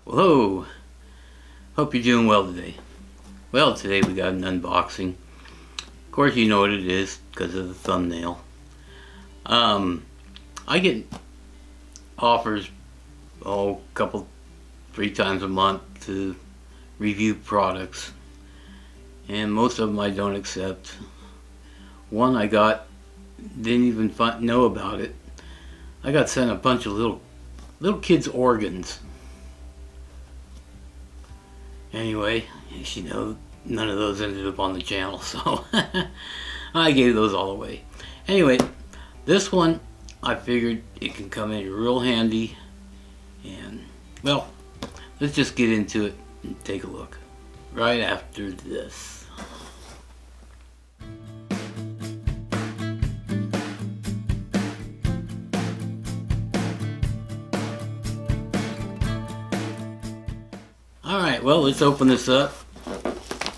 Hello, hope you're doing well today. Well, today we got an unboxing. Of course you know what it is because of the thumbnail. I get offers couple, 3 times a month to review products, and most of them I don't accept. One I got, didn't even know about it. I got sent a bunch of little kids' organs. Anyway, as you know, none of those ended up on the channel, so I gave those all away. Anyway, this one, I figured it can come in real handy, and well, let's just get into it and take a look right after this. Alright, well, let's open this up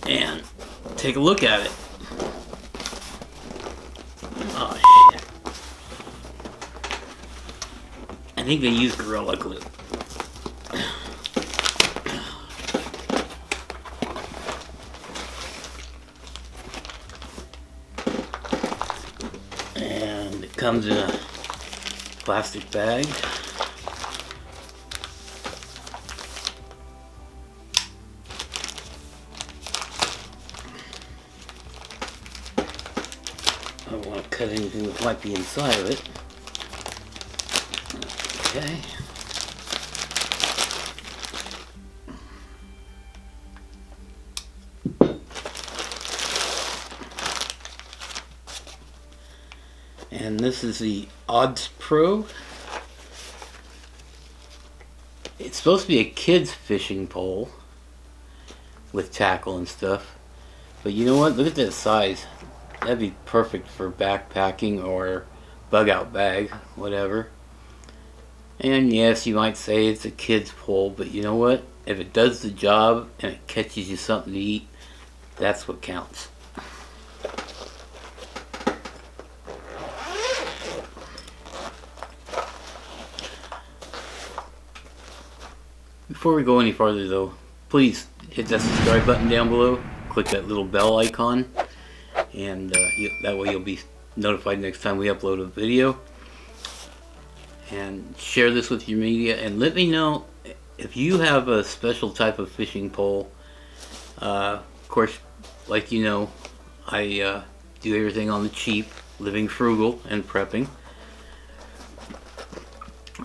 and take a look at it. Oh, shit. I think they used Gorilla Glue. And it comes in a plastic bag. I don't want to cut anything that might be inside of it. Okay. And this is the Oddspro. It's supposed to be a kid's fishing pole with tackle and stuff. But you know what? Look at that size. That'd be perfect for backpacking or bug out bag, whatever. And yes, you might say it's a kid's pole, but you know what? If it does the job and it catches you something to eat, that's what counts. Before we go any farther though, please hit that subscribe button down below, click that little bell icon, and that way you'll be notified next time we upload a video. And share this with your media, and let me know if you have a special type of fishing pole. Of course, like you know, I do everything on the cheap, living frugal and prepping.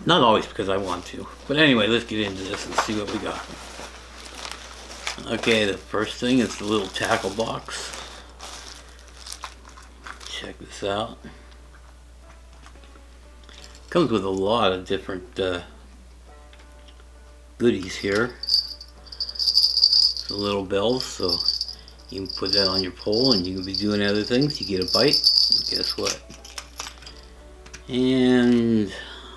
Not always because I want to, but anyway, let's get into this and see what we got. Okay, the first thing is the little tackle box. Check this out. Comes with a lot of different goodies here. The little bells, so you can put that on your pole and you can be doing other things. You get a bite, guess what? And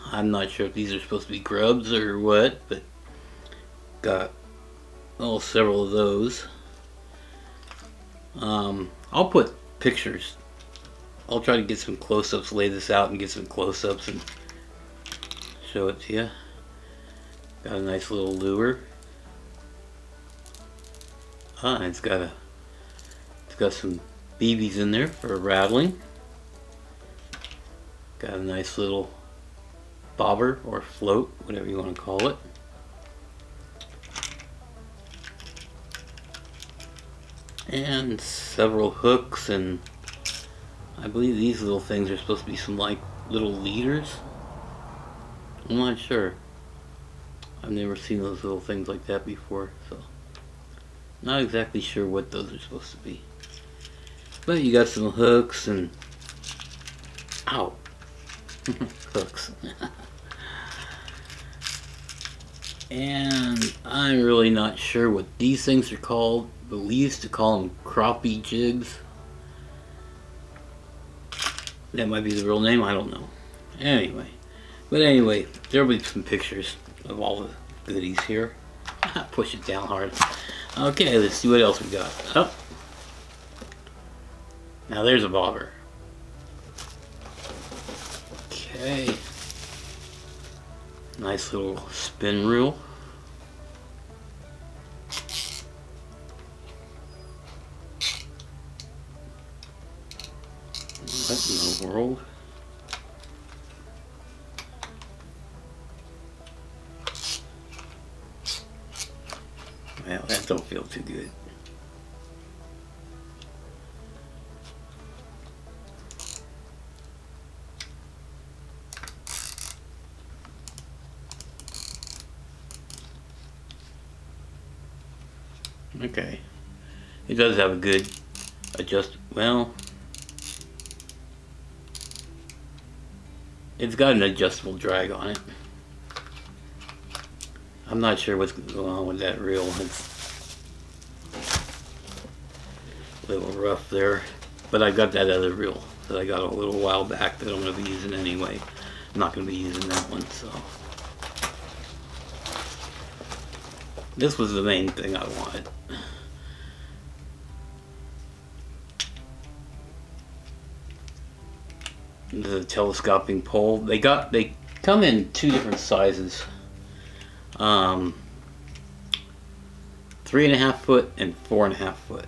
I'm not sure if these are supposed to be grubs or what, but got several of those. I'll put pictures. I'll try to get some close-ups, lay this out and get some close-ups and show it to you. Got a nice little lure. It's got some BBs in there for rattling. Got a nice little bobber or float, whatever you want to call it. And several hooks, and I believe these little things are supposed to be some like little leaders. I'm not sure. I've never seen those little things like that before, so not exactly sure what those are supposed to be. But you got some hooks and ow, hooks. And I'm really not sure what these things are called, but we used to call them crappie jigs. That might be the real name, I don't know. Anyway, there'll be some pictures of all the goodies here. Push it down hard. Okay, let's see what else we got. Oh, now there's a bobber. Okay, nice little spin reel. world? Well, that don't feel too good. Okay. It does have a good well, it's got an adjustable drag on it. I'm not sure what's going on with that reel. It's a little rough there. But I got that other reel that I got a little while back that I'm going to be using anyway. I'm not going to be using that one, so. This was the main thing I wanted. The telescoping pole. They come in two different sizes. 3.5 foot and 4.5 foot.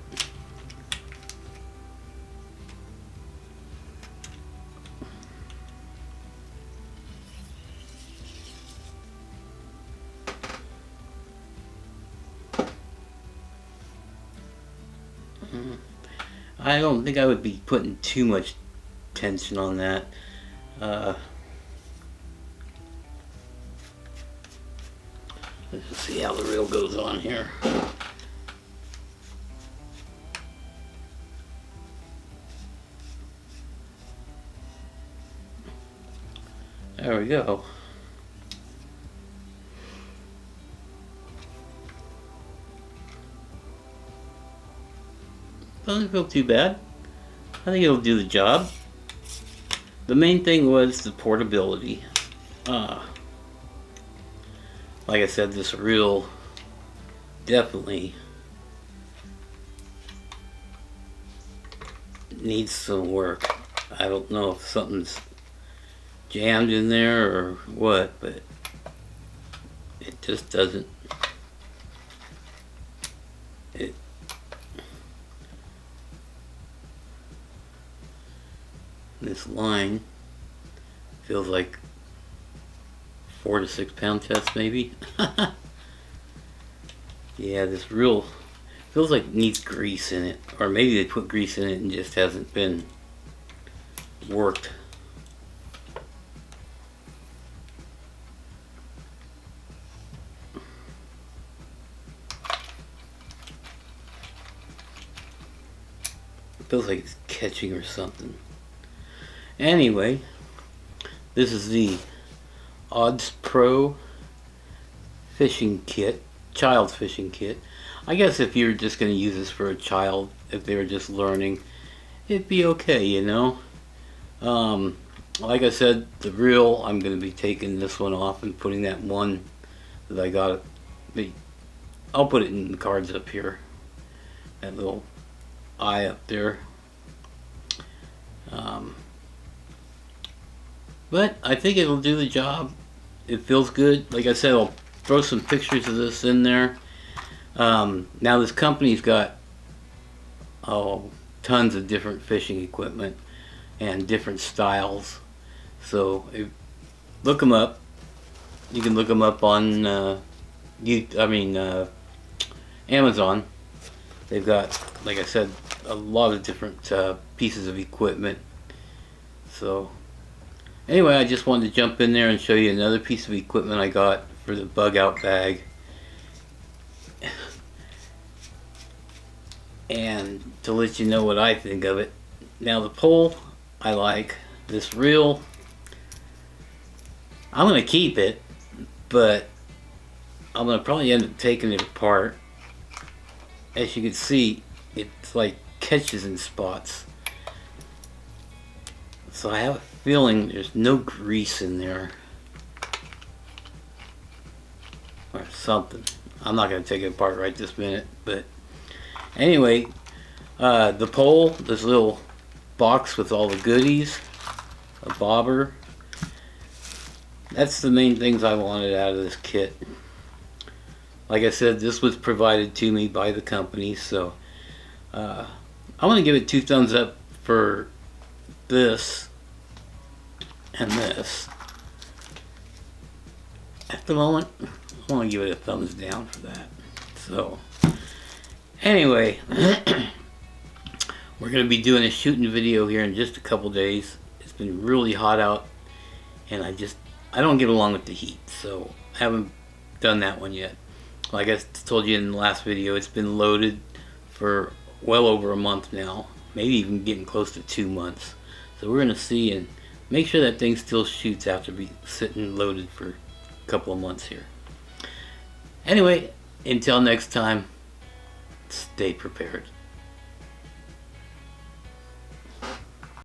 I don't think I would be putting too much tension on that. Let's just see how the reel goes on here. There we go. Doesn't feel too bad. I think it'll do the job. The main thing was the portability. Like I said, this reel definitely needs some work. I don't know if something's jammed in there or what, but it just doesn't. This line feels like 4 to 6 pound test maybe. Yeah, this reel feels like it needs grease in it, or maybe they put grease in it and just hasn't been worked. It feels like it's catching or something. Anyway, this is the Oddspro fishing kit, child fishing kit. I guess if you're just going to use this for a child, if they were just learning, it'd be okay, you know. Like I said, the reel, I'm going to be taking this one off and putting that one that I got. I'll put it in the cards up here. That little eye up there. But I think it'll do the job. It feels good. Like I said, I'll throw some pictures of this in there. Now this company's got tons of different fishing equipment and different styles. So look them up. You can look them up on Amazon. They've got, like I said, a lot of different pieces of equipment. So anyway, I just wanted to jump in there and show you another piece of equipment I got for the bug out bag. And to let you know what I think of it. Now the pole, I like. This reel, I'm going to keep it, but I'm going to probably end up taking it apart. As you can see, it's like catches in spots. So I have a feeling there's no grease in there. Or something. I'm not going to take it apart right this minute, but anyway, the pole, this little box with all the goodies, a bobber, that's the main things I wanted out of this kit. Like I said, this was provided to me by the company, so I want to give it 2 thumbs up for this. and this. At the moment, I want to give it a thumbs down for that. So, anyway, we're going to be doing a shooting video here in just a couple days. It's been really hot out, and I don't get along with the heat, so I haven't done that one yet. Like I told you in the last video, it's been loaded for well over a month now, maybe even getting close to 2 months. So we're going to see and make sure that thing still shoots after be sitting loaded for a couple of months here. Anyway, until next time, stay prepared.